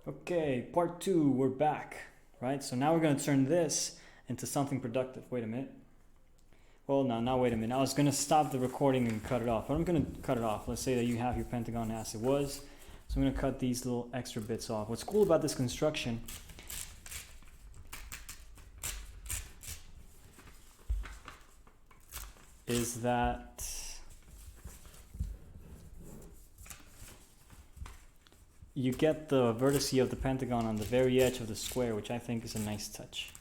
Okay, part two, we're back, right? So now we're going to turn this into something productive. Wait a minute. Well, no, not wait a minute. I was going to stop the recording and cut it off, but I'm going to cut it off. Let's say that you have your pentagon as it was. So I'm going to cut these little extra bits off. What's cool about this construction is that you get the vertice of the pentagon on the very edge of the square, which I think is a nice touch.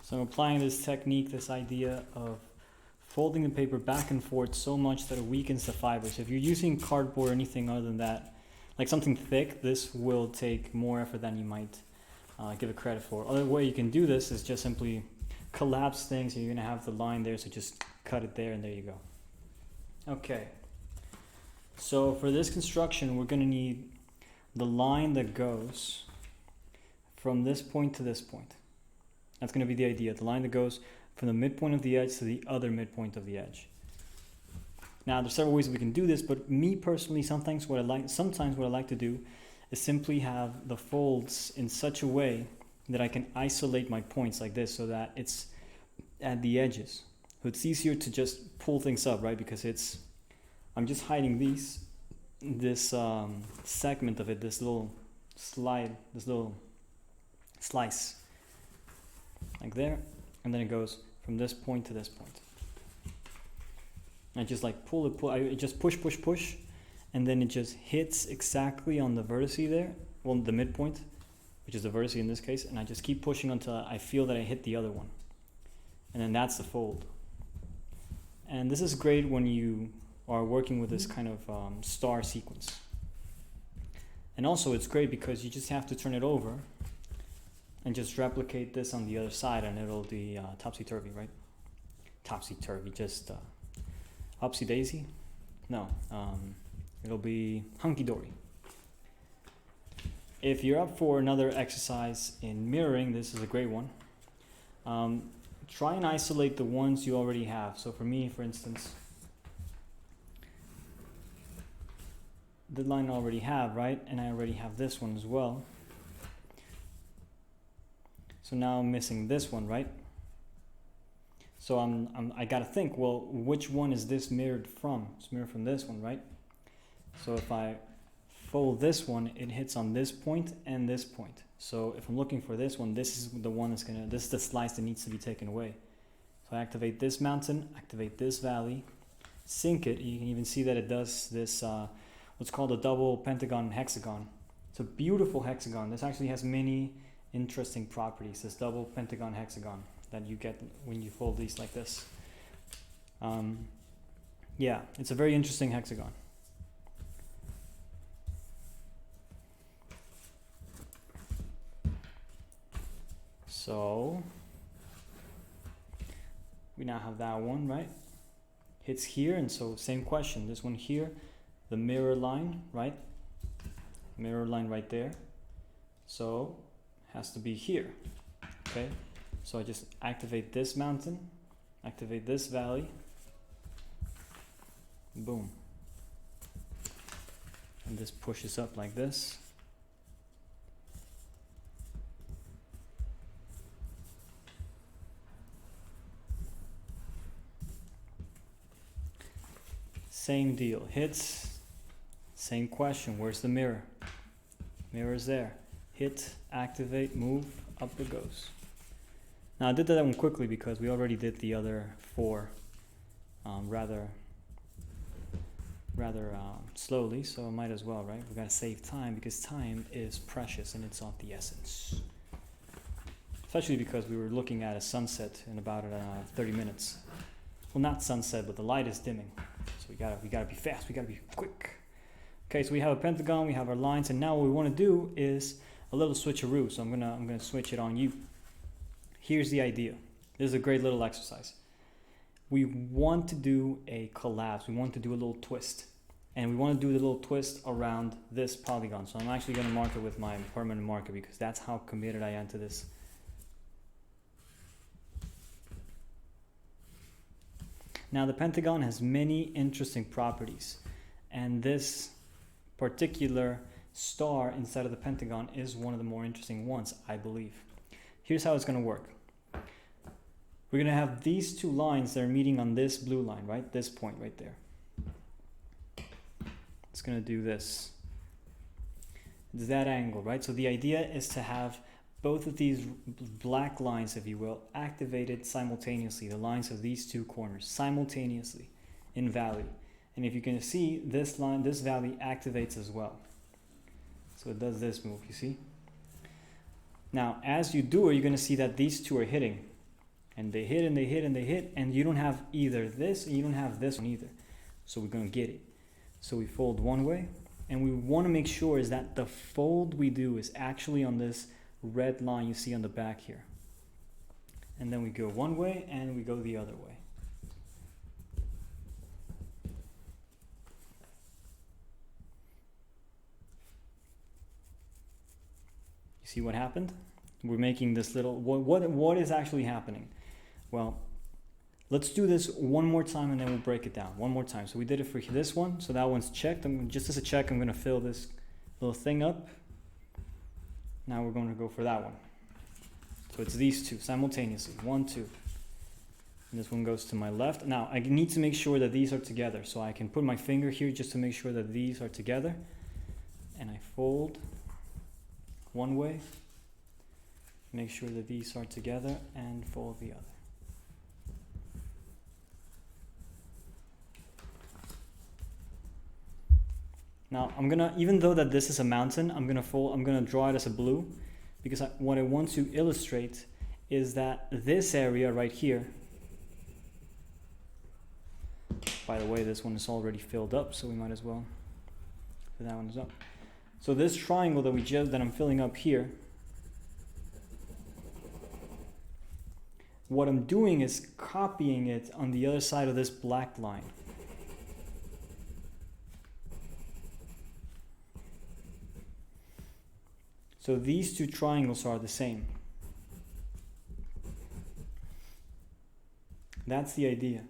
So I'm applying this technique, this idea of folding the paper back and forth so much that it weakens the fibers. If you're using cardboard or anything other than that, like something thick, this will take more effort than you might give it credit for. Other way you can do this is just simply collapse things, and you're gonna have the line there, so just cut it there and there you go. Okay, so for this construction, we're gonna need the line that goes from this point to this point. That's going to be the idea, the line that goes from the midpoint of the edge to the other midpoint of the edge. Now, there's several ways we can do this, but me personally, sometimes what I like to do is simply have the folds in such a way that I can isolate my points like this, so that it's at the edges. So it's easier to just pull things up, right? Because I'm just hiding this segment of it, this little slide, this little slice. Like there, and then it goes from this point to this point. I just like I just push, and then it just hits exactly on the vertice there, well, the midpoint, which is the vertice in this case, and I just keep pushing until I feel that I hit the other one. And then that's the fold. And this is great when you are working with this kind of star sequence. And also it's great because you just have to turn it over and just replicate this on the other side, and it'll be topsy-turvy, right? Topsy-turvy, just upsy-daisy? No, it'll be hunky-dory. If you're up for another exercise in mirroring, this is a great one. Try and isolate the ones you already have. So for me, for instance, the line I already have, right? And I already have this one as well. So now I'm missing this one, right? So I gotta think, well, which one is this mirrored from? It's mirrored from this one, right? So if I fold this one, it hits on this point and this point. So if I'm looking for this one, this is the one this is the slice that needs to be taken away. So I activate this mountain, activate this valley, sync it. You can even see that it does this, what's called a double pentagon hexagon. It's a beautiful hexagon. This actually has many interesting properties, this double pentagon hexagon that you get when you fold these like this. Yeah, it's a very interesting hexagon. So we now have that one, right? Hits here, and so same question, this one here, the mirror line, right? Mirror line right there. So has to be here, okay? So I just activate this mountain, activate this valley, boom. And this pushes up like this. Same deal, hits, same question, where's the mirror? Mirror's there. Hit, activate, move, up it goes. Now I did that one quickly because we already did the other four rather rather slowly, so I might as well, right? We gotta save time because time is precious and it's of the essence. Especially because we were looking at a sunset in about 30 minutes. Well, not sunset, but the light is dimming, so we gotta be fast. We gotta be quick. Okay, so we have a pentagon, we have our lines, and now what we want to do is a little switcheroo. So I'm gonna switch it on you. Here's the idea. This is a great little exercise. We want to do a collapse. We want to do a little twist. And we want to do the little twist around this polygon. So I'm actually going to mark it with my permanent marker because that's how committed I am to this. Now the pentagon has many interesting properties. And this particular star inside of the pentagon is one of the more interesting ones, I believe. Here's how it's going to work. We're going to have these two lines that are meeting on this blue line, right? This point right there. It's going to do this. It's that angle, right? So the idea is to have both of these black lines, if you will, activated simultaneously. The lines of these two corners simultaneously in valley. And if you can see, this line, this valley activates as well. So it does this move, you see? Now, as you do it, you're going to see that these two are hitting. And they hit and they hit and they hit, and you don't have either this and you don't have this one either. So we're going to get it. So we fold one way, and we want to make sure is that the fold we do is actually on this red line you see on the back here. And then we go one way and we go the other way. You see what happened? We're making this little, what is actually happening? Well, let's do this one more time and then we'll break it down. One more time. So we did it for this one. So that one's checked. Just as a check, I'm going to fill this little thing up. Now we're going to go for that one. So it's these two simultaneously. 1, 2. And this one goes to my left. Now I need to make sure that these are together. So I can put my finger here just to make sure that these are together. And I fold one way. Make sure that these are together and fold the other. Now I'm gonna, even though that this is a mountain, I'm gonna draw it as a blue because what I want to illustrate is that this area right here, by the way, this one is already filled up, so we might as well fill that one up. So this triangle that I'm filling up here, what I'm doing is copying it on the other side of this black line. So these two triangles are the same. That's the idea.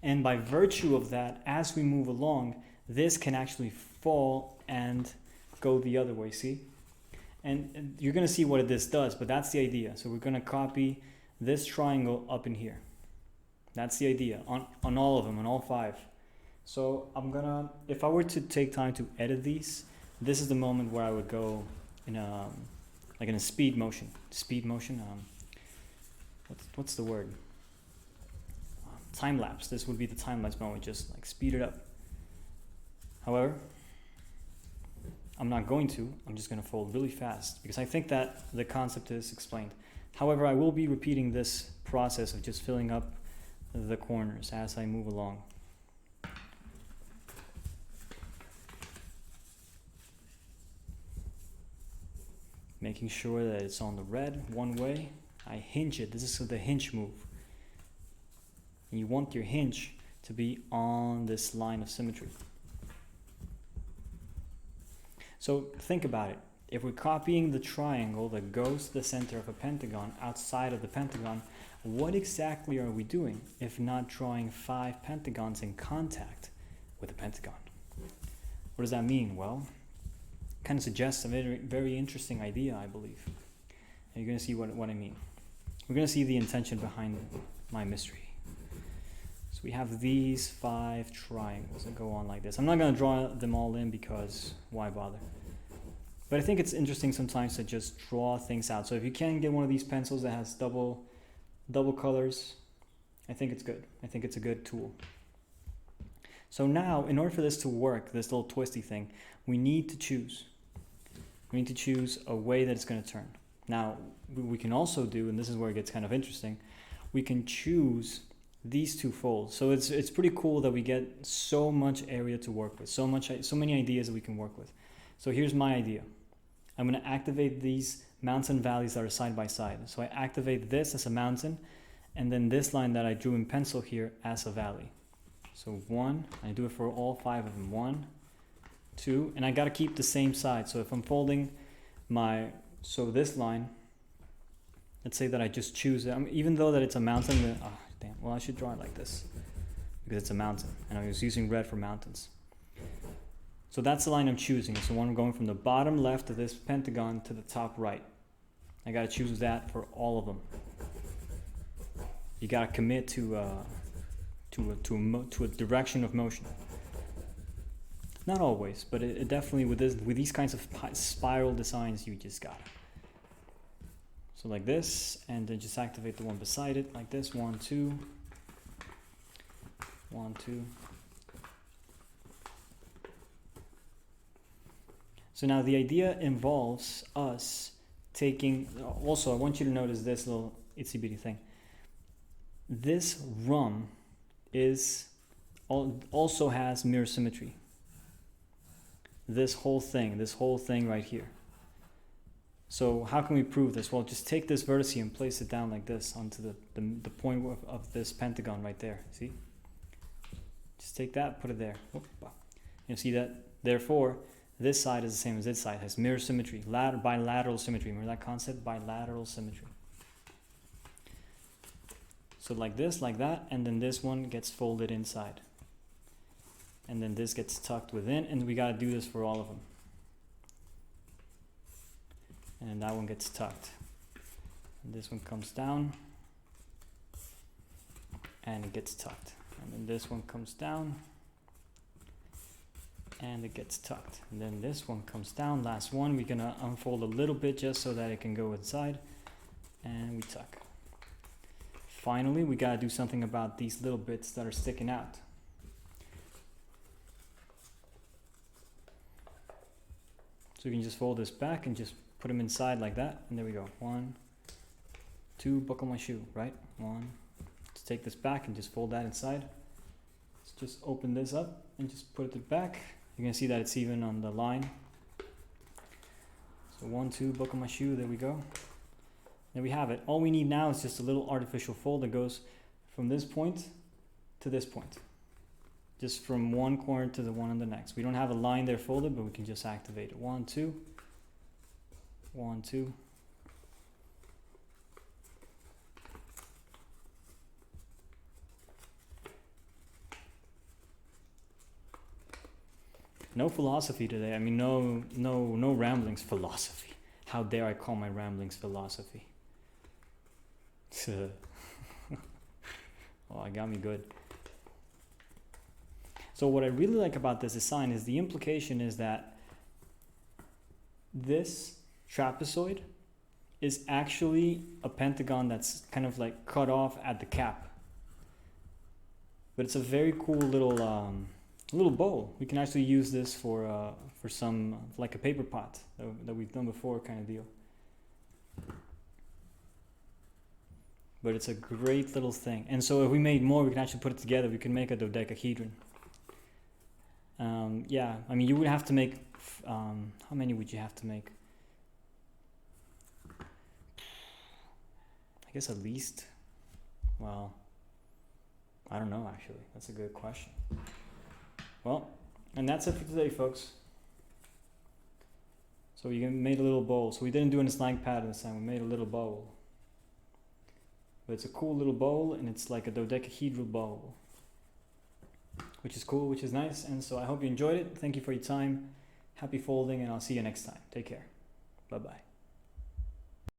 And by virtue of that, as we move along, this can actually fall and go the other way, see? And you're going to see what this does, but that's the idea. So we're going to copy this triangle up in here. That's the idea on all of them, on all 5. So I'm going to, if I were to take time to edit these, this is the moment where I would go in a, like in a speed motion. What's the word? Time lapse. This would be the time lapse moment, just like speed it up. However, I'm not going to. I'm just going to fold really fast because I think that the concept is explained. However, I will be repeating this process of just filling up the corners as I move along. Making sure that it's on the red one way. I hinge it. This is the hinge move. And you want your hinge to be on this line of symmetry. So think about it. If we're copying the triangle that goes to the center of a pentagon outside of the pentagon, what exactly are we doing if not drawing 5 pentagons in contact with a pentagon? What does that mean? Well, kind of suggests a very, very interesting idea, I believe. And you're going to see what I mean. We're going to see the intention behind my mystery. So we have these 5 triangles that go on like this. I'm not going to draw them all in because why bother? But I think it's interesting sometimes to just draw things out. So if you can get one of these pencils that has double colors, I think it's good. I think it's a good tool. So now, in order for this to work, this little twisty thing, we need to choose. We need to choose a way that it's going to turn. Now, we can also do, and this is where it gets kind of interesting, we can choose these two folds. So it's pretty cool that we get so much area to work with, so many ideas that we can work with. So here's my idea. I'm going to activate these mountain valleys that are side by side. So I activate this as a mountain, and then this line that I drew in pencil here as a valley. So 1, I do it for all 5 of them. 1, 2, and I got to keep the same side. So if I'm folding this line, let's say that I just choose it. Even though that it's a mountain, well, I should draw it like this because it's a mountain, and I was using red for mountains. So that's the line I'm choosing. So I'm going from the bottom left of this pentagon to the top right. I got to choose that for all of them. You got to commit to a direction of motion. Not always, but it definitely with these kinds of spiral designs, you just got it. So like this, and then just activate the one beside it like this. 1, 2, 1, 2. So now the idea involves us taking, also I want you to notice this little itsy bitty thing. This rum also has mirror symmetry. This whole thing right here. So how can we prove this? Well, just take this vertice and place it down like this onto the point of this pentagon right there. See? Just take that, put it there. You'll see that, therefore, this side is the same as this side. It has mirror symmetry, bilateral symmetry. Remember that concept? Bilateral symmetry. So like this, like that, and then this one gets folded inside. And then this gets tucked within, and we got to do this for all of them. And that one gets tucked. And this one comes down, and it gets tucked. And then this one comes down, and it gets tucked. And then this one comes down, last one. We're gonna unfold a little bit just so that it can go inside, and we tuck. Finally, we gotta do something about these little bits that are sticking out. So you can just fold this back and just put them inside like that, and there we go. 1, 2, buckle my shoe, right? 1. Let's take this back and just fold that inside. Let's just open this up and just put it back. You can see that it's even on the line. So 1, 2, buckle my shoe, there we go. There we have it. All we need now is just a little artificial fold that goes from this point to this point. Just from one corner to the one on the next. We don't have a line there folded, but we can just activate it. 1, 2, 1, 2. No philosophy today. I mean, no ramblings. Philosophy. How dare I call my ramblings philosophy? Oh, it got me good. So what I really like about this design is the implication is that this trapezoid is actually a pentagon that's kind of like cut off at the cap. But it's a very cool little bowl. We can actually use this for some, like a paper pot that we've done before kind of deal. But it's a great little thing. And so if we made more, we can actually put it together. We can make a dodecahedron. Yeah, I mean, you would have to make, how many would you have to make? I guess at least, well, I don't know actually. That's a good question. Well, and that's it for today, folks. So we made a little bowl. So we didn't do any slang pattern this time. We made a little bowl. But it's a cool little bowl, and it's like a dodecahedral bowl, which is cool, which is nice. And so I hope you enjoyed it. Thank you for your time. Happy folding, and I'll see you next time. Take care. Bye-bye.